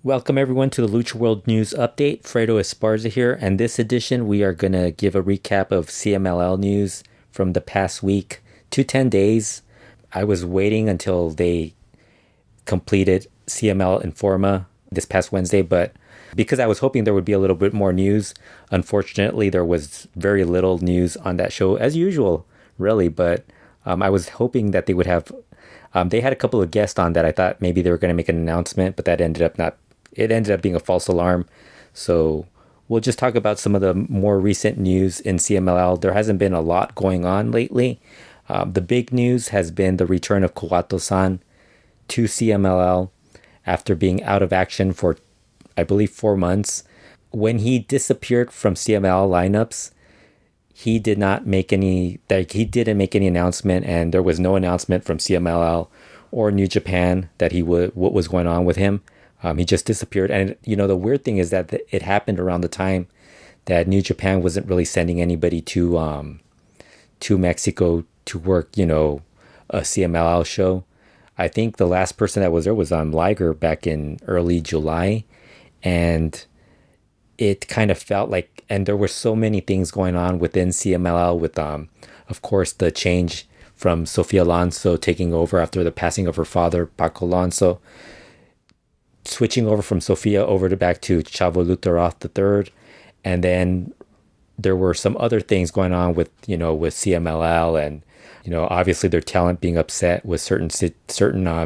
Welcome everyone to the LuchaWorld News Update. Fredo Esparza here, and this edition we are going to give a recap of CMLL news from the past week to 10 days. I was waiting until they completed CML Informa this past Wednesday, but because I was hoping there would be a little bit more news, unfortunately there was very little news on that show as usual, really, but I was hoping that they would have they had a couple of guests on that I thought maybe they were going to make an announcement, but that ended up not. It ended up being a false alarm. So we'll just talk about some of the more recent news in CMLL. There hasn't been a lot going on lately. The big news has been the return of Kawato-san to CMLL after being out of action for, I believe, 4 months. When he disappeared from CMLL lineups, he didn't make any announcement, and there was no announcement from CMLL or New Japan that what was going on with him. He just disappeared. And, the weird thing is that it happened around the time that New Japan wasn't really sending anybody to Mexico to work, a CMLL show. I think the last person that was there was Liger back in early July. And it kind of felt like, and there were so many things going on within CMLL with, of course, the change from Sofia Alonso taking over after the passing of her father, Paco Alonso, switching over from Sofia back to Chavo Lutteroth III. And then there were some other things going on with CMLL and, obviously their talent being upset with certain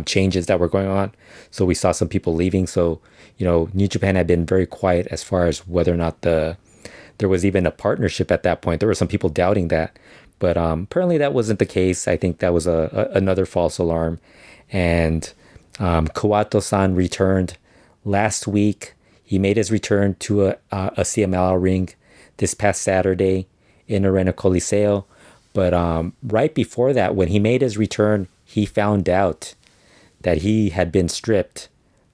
changes that were going on. So we saw some people leaving. So, New Japan had been very quiet as far as whether or not there was even a partnership at that point. There were some people doubting that, but apparently that wasn't the case. I think that was another false alarm. And Kawato-san returned last week. He made his return to a CMLL ring this past Saturday in Arena Coliseo. But right before that, when he made his return, he found out that he had been stripped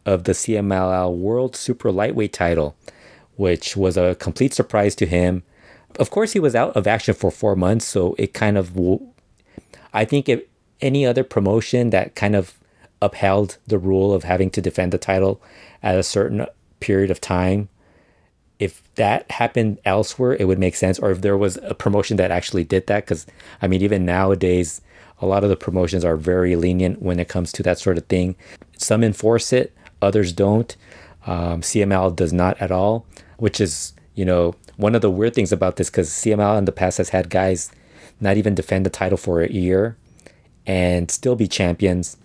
of the CMLL World Super Lightweight title, which was a complete surprise to him. Of course, he was out of action for 4 months, so it kind of, I think if any other promotion that kind of upheld the rule of having to defend the title at a certain period of time, if that happened elsewhere, it would make sense. Or if there was a promotion that actually did that, because even nowadays, a lot of the promotions are very lenient when it comes to that sort of thing. Some enforce it, others don't. CML does not at all, which is, one of the weird things about this, because CML in the past has had guys not even defend the title for a year and still be champions.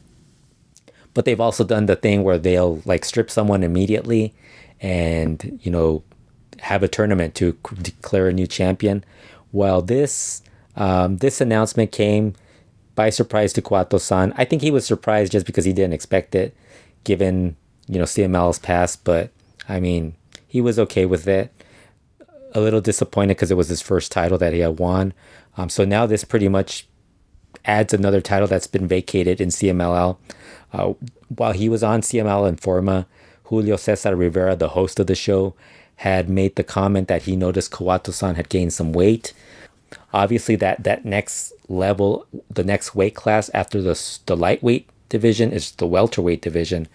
But they've also done the thing where they'll strip someone immediately and, have a tournament to declare a new champion. Well, this announcement came by surprise to Kawato-san. I think he was surprised just because he didn't expect it, given, CML's past. But, he was okay with it. A little disappointed because it was his first title that he had won. So now this pretty much adds another title that's been vacated in CMLL. While he was on CML Informa, Julio Cesar Rivera, the host of the show, had made the comment that he noticed Kawato-san had gained some weight. Obviously, that next level, the next weight class after the lightweight division is the welterweight division.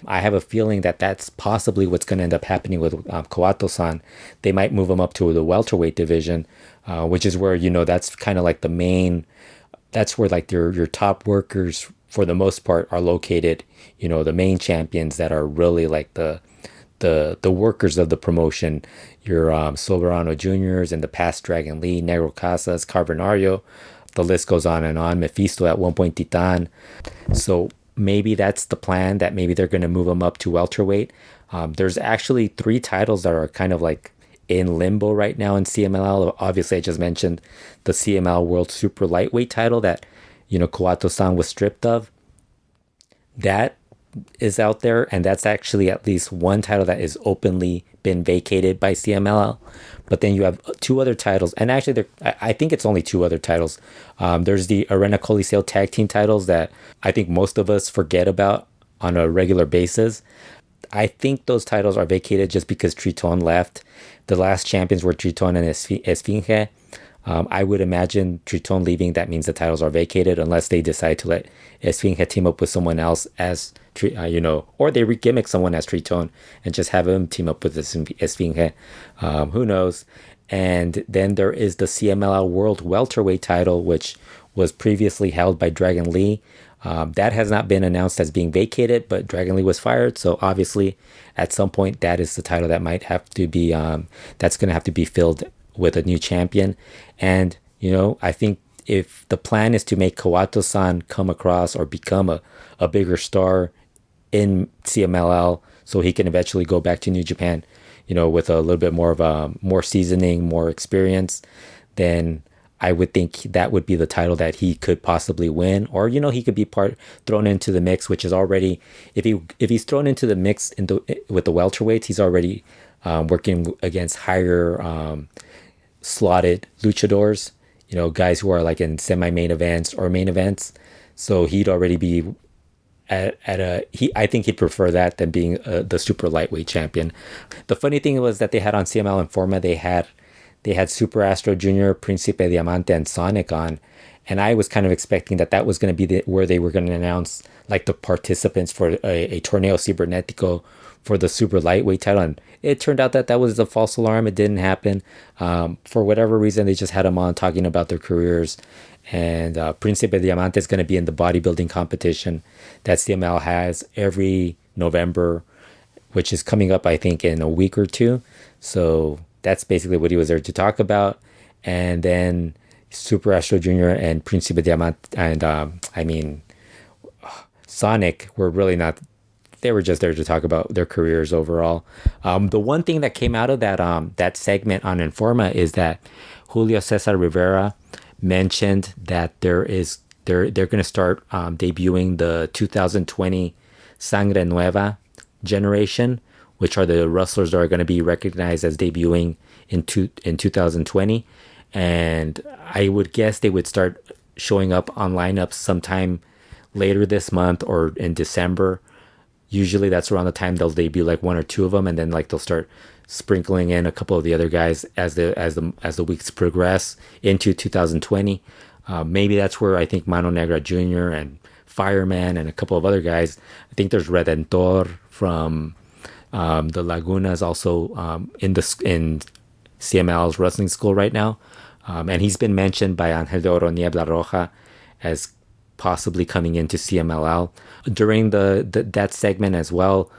I have a feeling that that's possibly what's going to end up happening with Kawato-san. They might move him up to the welterweight division, which is where, that's kind of like the main. That's where your top workers for the most part are located, the main champions that are really like the workers of the promotion, your Soberano Juniors and the past Dragon Lee, Negro Casas, Carbonario, the list goes on and on, Mephisto at one point Titan. So maybe that's the plan, that maybe they're going to move him up to welterweight. There's actually 3 titles that are kind of in limbo right now in CMLL. Obviously, I just mentioned the CML World Super Lightweight title that, Kawato-san was stripped of. That is out there, and that's actually at least one title that is openly been vacated by CMLL. But then you have 2 other titles, and actually I think it's only 2 other titles. There's the Arena Coliseo tag team titles that I think most of us forget about on a regular basis. I think those titles are vacated just because Triton left. The last champions were Triton and Esfinge. I would imagine Triton leaving, that means the titles are vacated unless they decide to let Esfinge team up with someone else as or they re-gimmick someone as Triton and just have him team up with the Esfinge. Who knows? And then there is the CMLL World Welterweight title, which was previously held by Dragon Lee. That has not been announced as being vacated, but Dragon Lee was fired. So obviously, at some point, that is the title that might have to be, that's going to have to be filled with a new champion. And, I think if the plan is to make Kawato-san come across or become a bigger star in CMLL so he can eventually go back to New Japan, with a little bit more of more seasoning, more experience, then I would think that would be the title that he could possibly win, or he could be thrown into the mix, which is already, if he's thrown into the mix with the welterweights, he's already working against higher slotted luchadors, guys who are like in semi-main events or main events. So he'd already be I think he'd prefer that than being the super lightweight champion. The funny thing was that they had on CML Informa, they had Super Astro Jr., Principe Diamante, and Sonic on. And I was kind of expecting that was going to be where they were going to announce like the participants for a Torneo Cibernetico for the super lightweight title. And it turned out that was a false alarm. It didn't happen. For whatever reason, they just had them on talking about their careers. And Principe Diamante is going to be in the bodybuilding competition that CML has every November, which is coming up, I think, in a week or two. So that's basically what he was there to talk about. And then Super Astro Jr. and Principe Diamante and Sonic were really not. They were just there to talk about their careers overall. The one thing that came out of that segment on Informa is that Julio Cesar Rivera mentioned that they're going to start debuting the 2020 Sangre Nueva generation, which are the wrestlers that are going to be recognized as debuting in 2020. And I would guess they would start showing up on lineups sometime later this month or in December. Usually that's around the time they'll debut like one or two of them, and then like they'll start sprinkling in a couple of the other guys as the weeks progress into 2020. Maybe that's where I think Mano Negra Jr. and Fireman and a couple of other guys. I think there's Redentor from the Lagunas also in CML's wrestling school right now, and he's been mentioned by Angel de Oro Niebla Roja as possibly coming into CMLL. During that segment as well,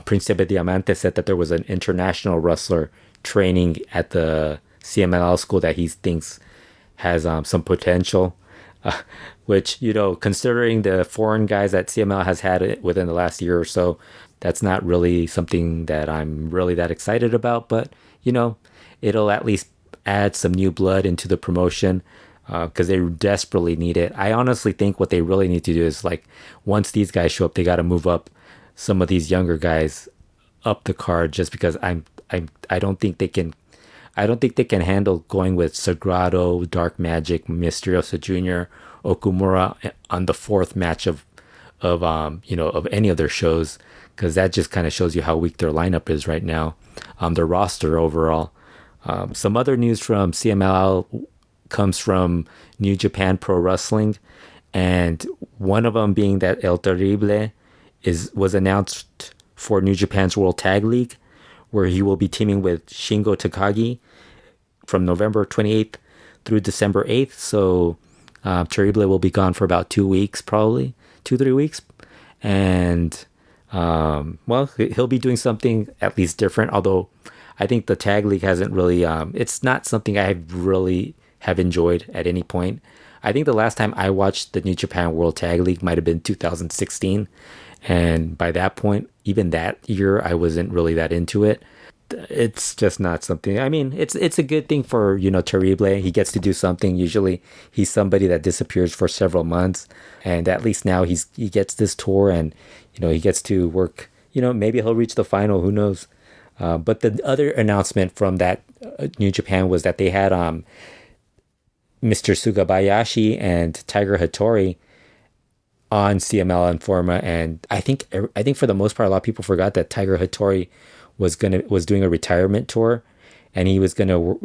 Principe Diamante said that there was an international wrestler training at the CMLL school that he thinks has some potential, which, considering the foreign guys that CMLL has had within the last year or so, that's not really something that I'm really that excited about. But, it'll at least add some new blood into the promotion, because they desperately need it. I honestly think what they really need to do is, like, once these guys show up, they got to move up some of these younger guys up the card, just because I don't think they can handle going with Sagrado, Dark Magic, Misterioso Jr., Okumura on the fourth match of any of their shows, because that just kind of shows you how weak their lineup is right now, their roster overall. Some other news from CMLL comes from New Japan Pro Wrestling, and one of them being that El Terrible was announced for New Japan's World Tag League, where he will be teaming with Shingo Takagi from November 28th through December 8th. So Terrible will be gone for about 2 weeks, probably 2-3 weeks, and he'll be doing something at least different. Although I think the Tag League hasn't really, it's not something I really have enjoyed at any point. I think the last time I watched the New Japan World Tag League might have been 2016. And by that point, even that year, I wasn't really that into it. It's just not something. I mean, it's a good thing for, Terrible. He gets to do something. Usually he's somebody that disappears for several months. And at least now he gets this tour, and, he gets to work. Maybe he'll reach the final. Who knows? But the other announcement from that New Japan was that they had Mr. Sugabayashi and Tiger Hattori on CML Informa, and I think for the most part, a lot of people forgot that Tiger Hattori was doing a retirement tour, and he was gonna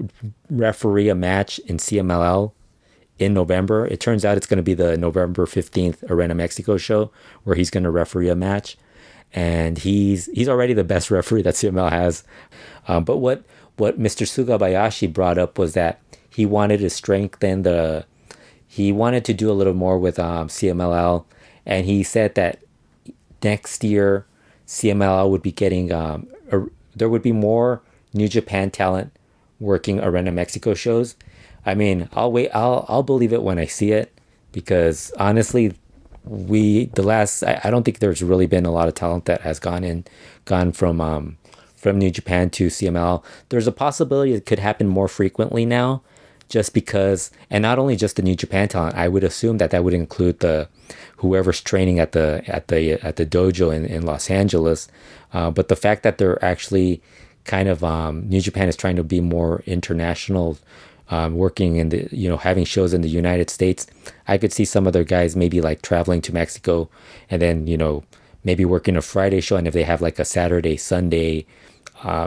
referee a match in CMLL in November. It turns out it's going to be the November 15th Arena Mexico show where he's going to referee a match. And he's already the best referee that CML has. But what Mr. Sugabayashi brought up was that he wanted to strengthen he wanted to do a little more with CMLL. And he said that next year CMLL would be getting, there would be more New Japan talent working Arena Mexico shows. I mean, I'll believe it when I see it, because honestly, I don't think there's really been a lot of talent that has gone from New Japan to CML. There's a possibility it could happen more frequently now, just because, and not only just the New Japan talent. I would assume that would include the whoever's training at the dojo in Los Angeles. But the fact that they're actually kind of New Japan is trying to be more international, working in having shows in the United States. I could see some other guys maybe like traveling to Mexico and then maybe working a Friday show, and if they have like a Saturday Sunday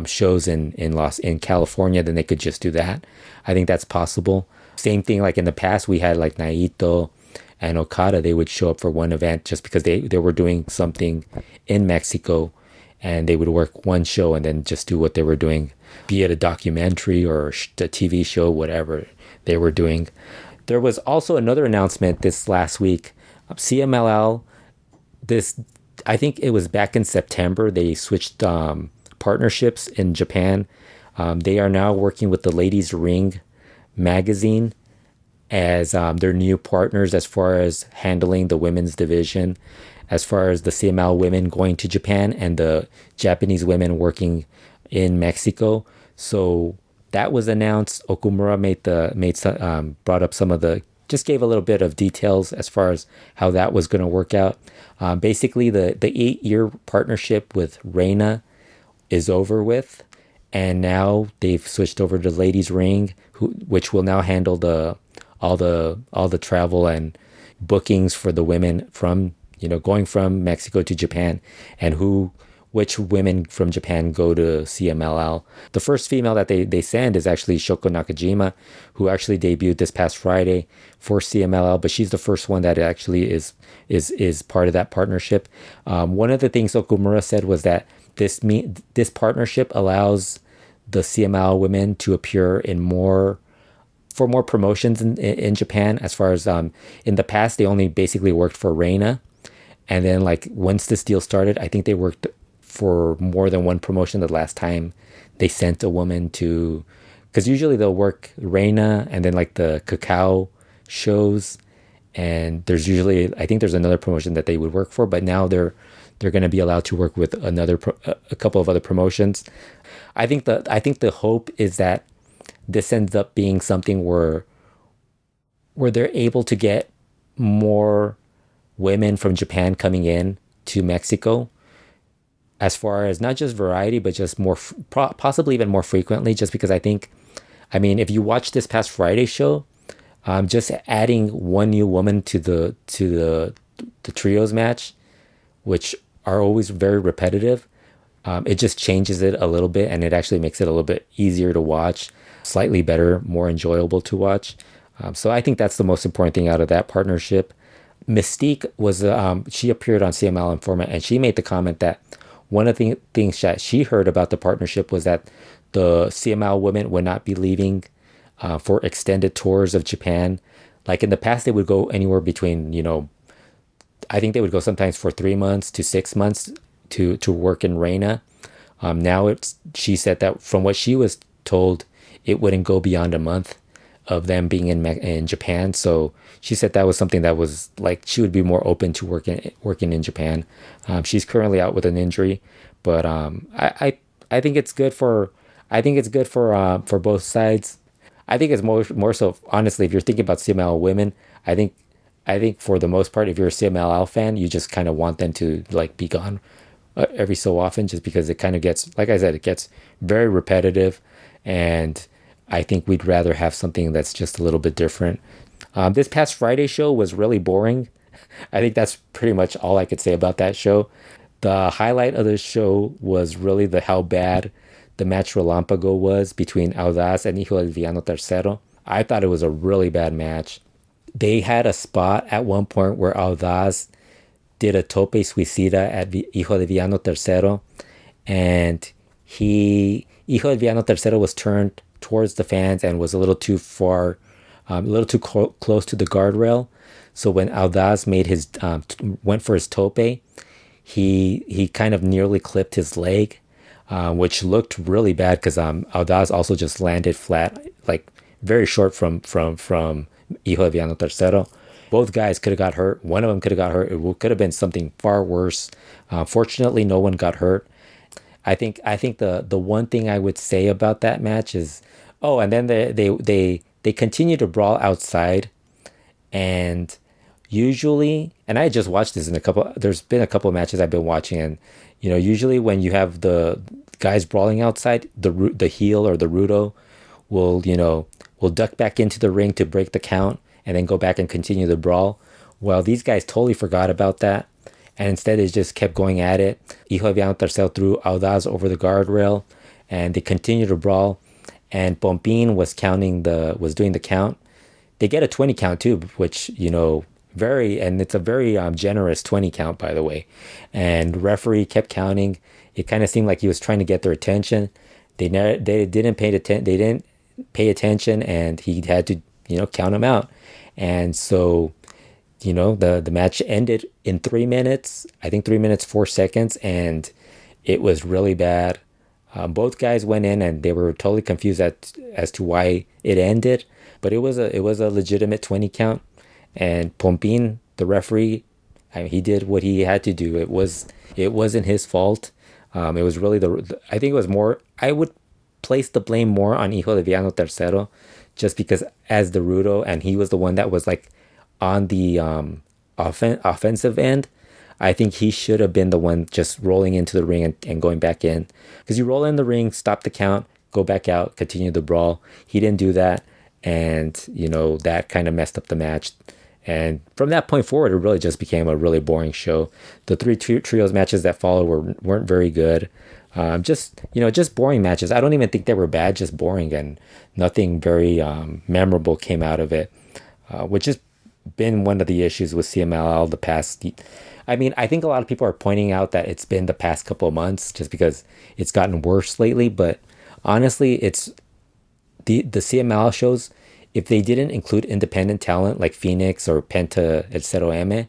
shows in California, then they could just do that. I think that's possible. Same thing, like in the past we had like Naito and Okada. They would show up for one event just because they were doing something in Mexico, and they would work one show and then just do what they were doing, be it a documentary or a TV show, whatever they were doing. There was also another announcement this last week. CMLL, I think it was back in September, they switched partnerships in Japan. They are now working with the Ladies Ring magazine as their new partners as far as handling the women's division, as far as the CML women going to Japan and the Japanese women working in Mexico. So that was announced. Okumura brought up just gave a little bit of details as far as how that was going to work out. Basically, the 8-year partnership with Reina is over with, and now they've switched over to Ladies Ring, which will now handle all the travel and bookings for the women from going from Mexico to Japan, and which women from Japan go to CMLL. The first female that they send is actually Shoko Nakajima, who actually debuted this past Friday for CMLL, but she's the first one that actually is part of that partnership. One of the things Okumura said was that this partnership allows the CMLL women to appear for more promotions in Japan. As far as in the past, they only basically worked for Reina. And then like once this deal started, I think they worked for more than one promotion the last time they sent a woman to, because usually they'll work Reina and then like the Cacao shows, and I think there's another promotion that they would work for, but now they're going to be allowed to work with a couple of other promotions. I think the hope is that this ends up being something where they're able to get more women from Japan coming in to Mexico, as far as not just variety, but just more, possibly even more frequently, just because I mean, if you watch this past Friday show, just adding one new woman to the trios match, which are always very repetitive, it just changes it a little bit, and it actually makes it a little bit easier to watch, slightly better, more enjoyable to watch. So I think that's the most important thing out of that partnership. Mystique was she appeared on CML Informa, and she made the comment that one of the things that she heard about the partnership was that the CML women would not be leaving for extended tours of Japan. Like in the past, they would go anywhere between, I think they would go sometimes for 3 months to 6 months to work in Reina. Now she said that from what she was told, it wouldn't go beyond a month of them being in Japan. So she said that was something that was like she would be more open to working in Japan. She's currently out with an injury, but I think it's good for both sides. I think it's more so, honestly, if you're thinking about CMLL women, I think for the most part, if you're a CMLL fan, you just kind of want them to like be gone every so often, just because it kind of gets, like I said, it gets very repetitive, and I think we'd rather have something that's just a little bit different. This past Friday show was really boring. I think that's pretty much all I could say about that show. The highlight of the show was really how bad the match Relampago was between Audaz and Hijo del Villano Tercero. I thought it was a really bad match. They had a spot at one point where Aldaz did a tope suicida at Hijo de Villano Tercero, and Hijo de Villano Tercero was turned towards the fans and was a little too far, a little too close to the guardrail. So when Aldaz made his went for his tope, he kind of nearly clipped his leg, which looked really bad because Aldaz also just landed flat, like very short from Hijo de Villano Tercero. Both guys could have got hurt. One of them could have got hurt. It could have been something far worse. Fortunately, no one got hurt. I think the one thing I would say about that match is, oh, and then they continue to brawl outside, and usually, and I just watched this in a couple. There's been a couple of matches I've been watching, and usually when you have the guys brawling outside, the heel or the Rudo will duck back into the ring to break the count and then go back and continue the brawl. Well, these guys totally forgot about that. And instead, they just kept going at it. Hijo de Villano Tercero threw Audaz over the guardrail, and they continued to brawl. And Pompin was doing the count. They get a 20 count too, which and it's a very generous 20 count, by the way. And referee kept counting. It kind of seemed like he was trying to get their attention. They didn't pay attention. They didn't pay attention, and he had to count them out. And so the match ended in 3 minutes, I think 3 minutes, 4 seconds, and it was really bad. Both guys went in and they were totally confused as to why it ended, but it was a legitimate 20 count. And Pompin, the referee, I mean, he did what he had to do. It wasn't his fault. It was really I think it was more, I would place the blame more on Hijo de Villano Tercero, just because as the Rudo, and he was the one that was like on the offensive end. I think he should have been the one just rolling into the ring and going back in, because you roll in the ring, stop the count, go back out, continue the brawl. He didn't do that, and that kind of messed up the match. And from that point forward, it really just became a really boring show. The three trios matches that followed weren't very good. Just boring matches. I don't even think they were bad, just boring, and nothing very memorable came out of it, which has been one of the issues with CMLL the past. I mean, I think a lot of people are pointing out that it's been the past couple of months just because it's gotten worse lately. But honestly, it's the CMLL shows. If they didn't include independent talent like Phoenix or Penta El Cero M,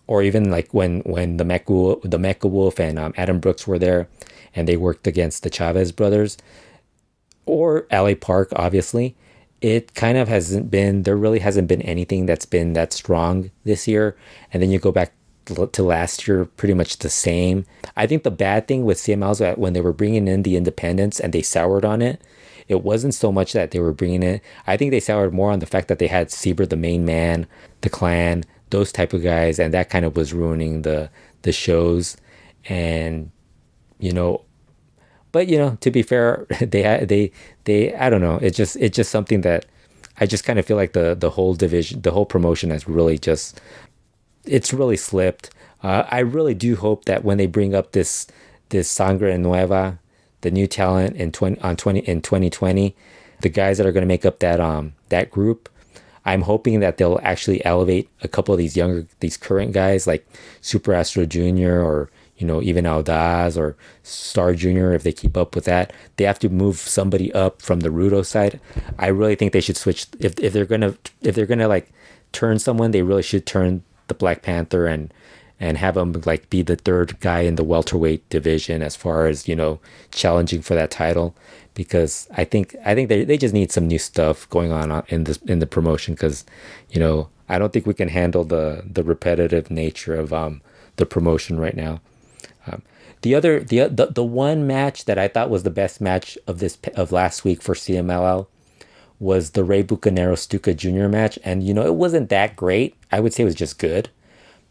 or even like when the Mecha Wolf and Adam Brooks were there, and they worked against the Chavez brothers, or LA Park, obviously, it kind of there really hasn't been anything that's been that strong this year. And then you go back to last year, pretty much the same. I think the bad thing with CML is that when they were bringing in the independents and they soured on it, it wasn't so much that they were bringing it. I think they soured more on the fact that they had Saber, the main man, the Clan, those type of guys, and that kind of was ruining the shows. And but to be fair, they I don't know. It's just something that I just kind of feel like the whole division, the whole promotion has really it's really slipped. I really do hope that when they bring up this Sangre Nueva, the new talent in 2020, the guys that are going to make up that group, I'm hoping that they'll actually elevate a couple of these current guys like Super Astro Jr. or even Aldaz or Star Jr. If they keep up with that, they have to move somebody up from the Rudo side. I really think they should switch if they're gonna like turn someone, they really should turn the Black Panther and have him like be the third guy in the welterweight division as far as challenging for that title, because I think they just need some new stuff going on in the promotion, because I don't think we can handle the repetitive nature of the promotion right now. The one match that I thought was the best match of last week for CMLL was the Rey Bucanero Stuka Jr. match, and it wasn't that great. I would say it was just good,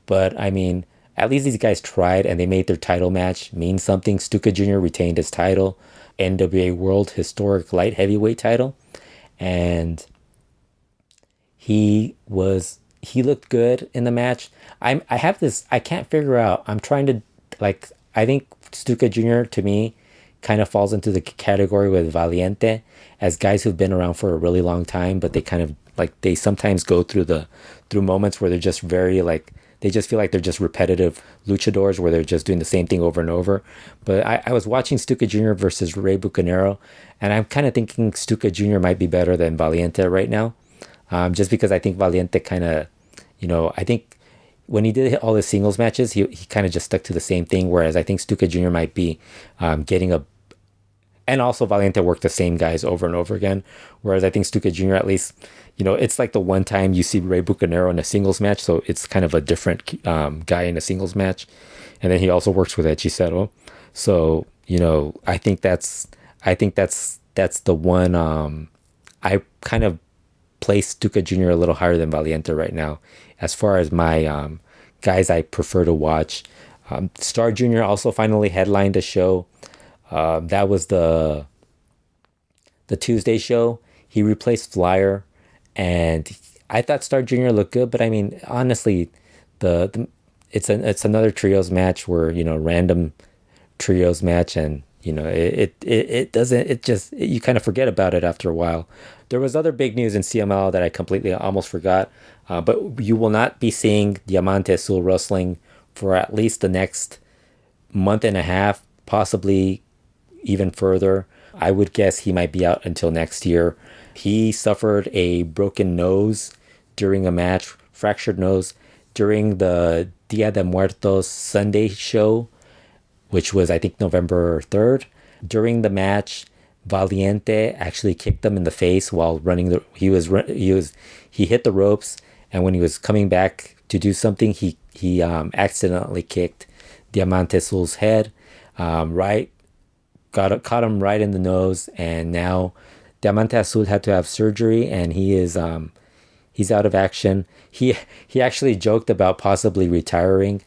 but I mean, at least these guys tried and they made their title match mean something. Stuka Jr. retained his title, NWA World Historic Light Heavyweight title, and he looked good in the match. I have this, I can't figure out. I'm trying to I think Stuka Jr. to me kind of falls into the category with Valiente as guys who've been around for a really long time, but they kind of like they sometimes go through moments where they're just very like they just feel like they're just repetitive luchadors where they're just doing the same thing over and over. But I was watching Stuka Jr. versus Rey Bucanero, and I'm kind of thinking Stuka Jr. might be better than Valiente right now, just because I think Valiente kind of, I think when he did all his singles matches, he kind of just stuck to the same thing. Whereas I think Stuka Jr. might be getting a, and also Valiente worked the same guys over and over again. Whereas I think Stuka Jr. at least, it's like the one time you see Rey Bucanero in a singles match, so it's kind of a different guy in a singles match. And then he also works with Hechicero. So, that's the one. I kind of place Stuka Jr. a little higher than Valiente right now, as far as my guys I prefer to watch. Star Jr. also finally headlined a show. That was the Tuesday show. He replaced Flyer, and I thought Star Jr. looked good, but I mean, honestly, it's another trios match where random trios match, and it doesn't, it just, you kind of forget about it after a while. There was other big news in CML that I completely almost forgot, but you will not be seeing Diamante Azul wrestling for at least the next month and a half, possibly even further. I would guess he might be out until next year. He suffered a broken nose during a match, fractured nose, during the Dia de Muertos Sunday show, which was, I think, November 3rd. During the match, Valiente actually kicked him in the face while running. He hit the ropes, and when he was coming back to do something, he accidentally kicked Diamante Azul's head, right, caught him right in the nose, and now Diamante Azul had to have surgery, and he's out of action. He actually joked about possibly retiring.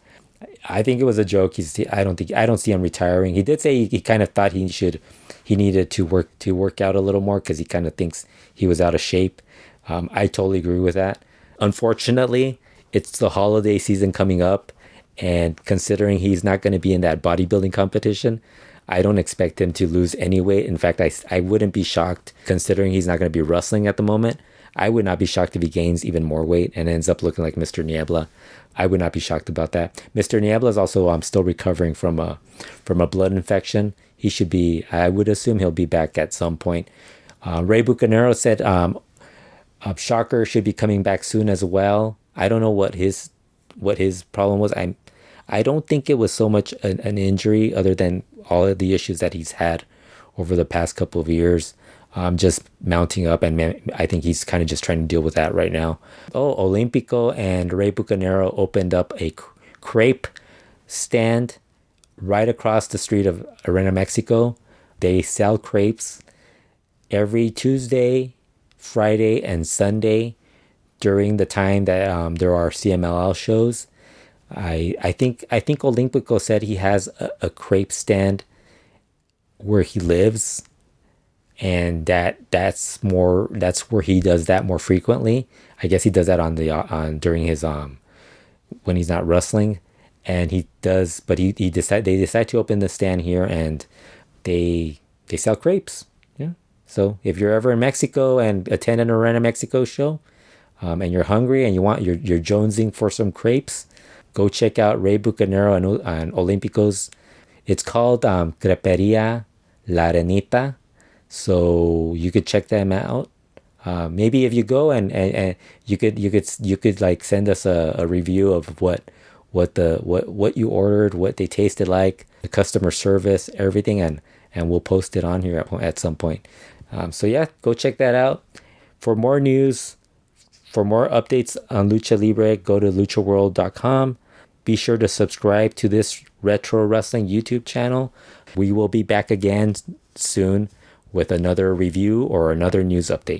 I think it was a joke. I don't see him retiring. He did say he kind of thought he needed to work out a little more because he kind of thinks he was out of shape. I totally agree with that. Unfortunately, it's the holiday season coming up, and considering he's not going to be in that bodybuilding competition, I don't expect him to lose any weight. In fact, I wouldn't be shocked, considering he's not going to be wrestling at the moment. I would not be shocked if he gains even more weight and ends up looking like Mr. Niebla. I would not be shocked about that. Mr. Niebla is also still recovering from a blood infection. He should be, I would assume he'll be back at some point. Rey Bucanero said Shocker should be coming back soon as well. I don't know what his problem was. I don't think it was so much an injury, other than all of the issues that he's had over the past couple of years, just mounting up, and I think he's kind of just trying to deal with that right now. Olympico and Rey Bucanero opened up a crepe stand right across the street of Arena Mexico. They sell crepes every Tuesday, Friday, and Sunday during the time that there are CMLL shows. I think Olympico said he has a crepe stand where he lives, and that's where he does that more frequently. I guess he does that during his when he's not wrestling, and he does. But they decide to open the stand here, and they sell crepes. Yeah. So if you're ever in Mexico and attend an Arena Mexico show, and you're hungry and you're jonesing for some crepes, go check out Rey Bucanero and Olympico's. It's called Creperia La Arenita. So you could check them out. Maybe if you go and you could like send us a review of what you ordered, what they tasted like, the customer service, everything, and we'll post it on here at some point. So yeah, go check that out. For more news, for more updates on Lucha Libre, go to LuchaWorld.com. Be sure to subscribe to this Retro Wrestling YouTube channel. We will be back again soon with another review or another news update.